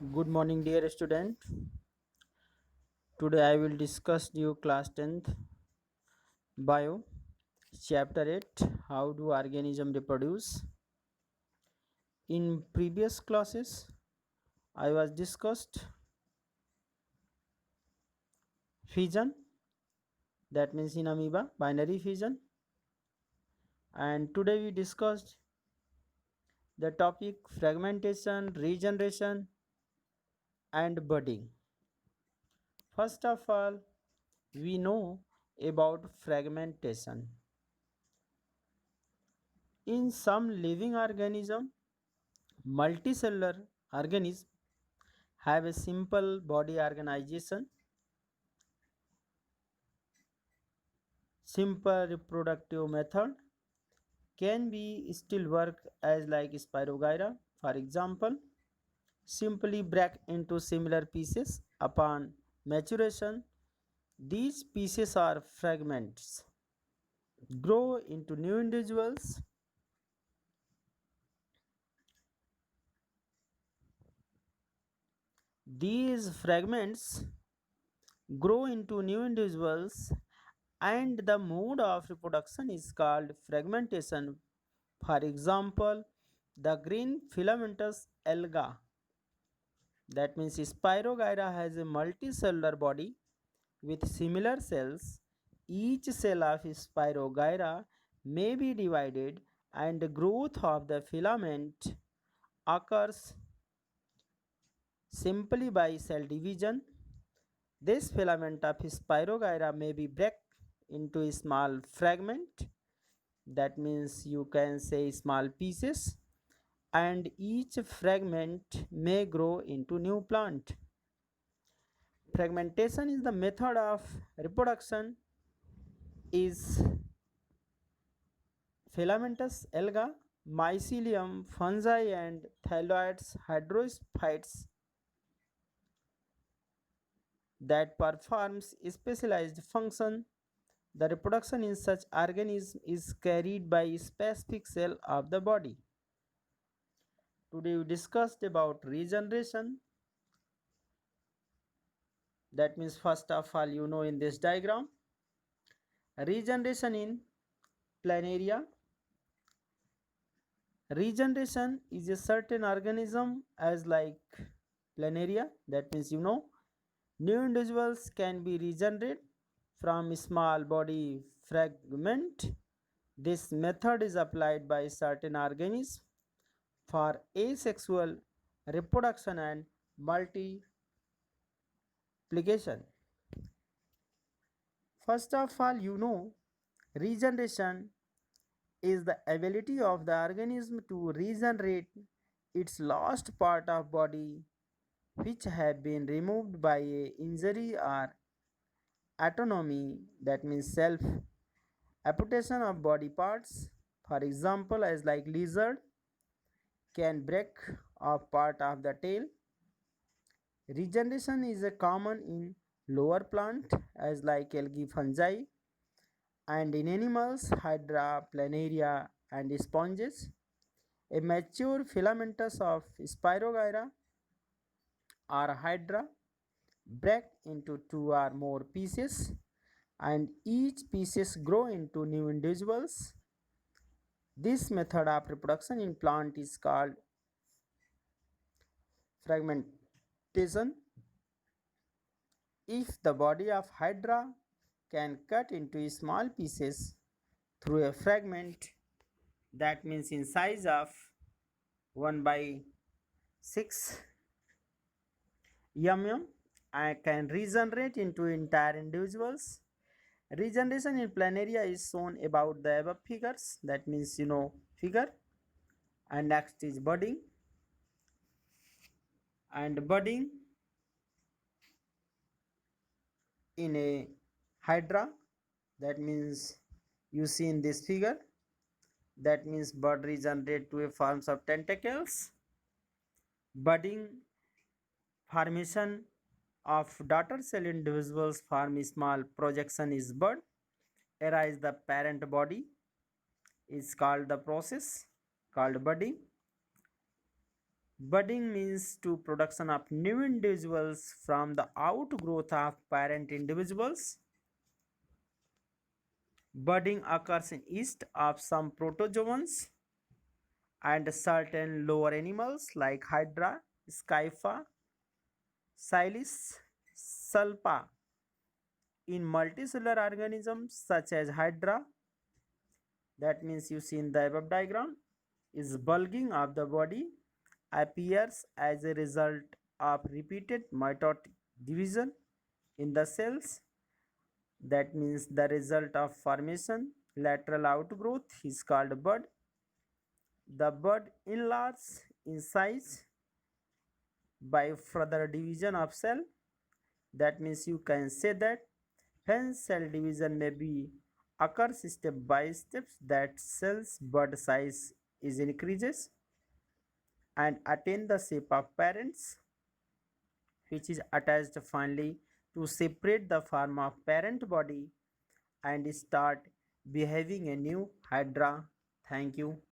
Good morning, dear student. Today I will discuss you class 10th bio chapter 8, how do organism reproduce. In previous classes I was discussed fission, that means in amoeba binary fission, and today we discussed the topic fragmentation, regeneration and budding. First of all, we know about fragmentation. In some living organism, multicellular organisms have a simple body organization. Simple reproductive method can be still work as like Spirogyra. For example, simply break into similar pieces upon maturation. These pieces are fragments, grow into new individuals. These fragments grow into new individuals, and the mode of reproduction is called fragmentation. For example, the green filamentous alga, that means Spirogyra, has a multicellular body with similar cells. Each cell of Spirogyra may be divided, and the growth of the filament occurs simply by cell division. This filament of Spirogyra may be break into a small fragment, that means you can say small pieces, and each fragment may grow into new plant. Fragmentation is the method of reproduction is filamentous alga, mycelium, fungi and thyroids hydrophytes that performs specialized function. The reproduction in such organism is carried by specific cell of the body. Today we discussed about regeneration. That means first of all, in this diagram, regeneration in planaria. Regeneration is a certain organism as like planaria. That means new individuals can be regenerated from small body fragment. This method is applied by certain organisms for asexual reproduction and multiplication. First of all, regeneration is the ability of the organism to regenerate its lost part of body which have been removed by a injury or autonomy, that means self amputation of body parts. For example, as like lizard can break off part of the tail. Regeneration is a common in lower plant as like algae, fungi, and in animals hydra, planaria and sponges. A mature filamentous of Spirogyra or hydra break into two or more pieces, and each pieces grow into new individuals. This method of reproduction in plant is called fragmentation. If the body of hydra can cut into small pieces through a fragment, that means in size of 1 by 6 mm, I can regenerate into entire individuals. Regeneration in planaria is shown about the above figures, that means figure. And next is budding. And budding in a hydra, that means you see in this figure, that means bud regenerate to a forms of tentacles. Budding formation of daughter cell individuals form small projection is bud. Arise the parent body is called the process called budding. Budding means to production of new individuals from the outgrowth of parent individuals. Budding occurs in yeast of some protozoans and certain lower animals like Hydra, Scypha, Silis, Sulpa. In multicellular organisms such as Hydra, that means you see in the above diagram, is bulging of the body appears as a result of repeated mitotic division in the cells. That means the result of formation lateral outgrowth is called bud. The bud enlarges in size by further division of cell. That means you can say that when cell division may be occurs step by steps, that cell's bud size is increases and attain the shape of parents, which is attached finally to separate the form of parent body and start behaving a new hydra. Thank you.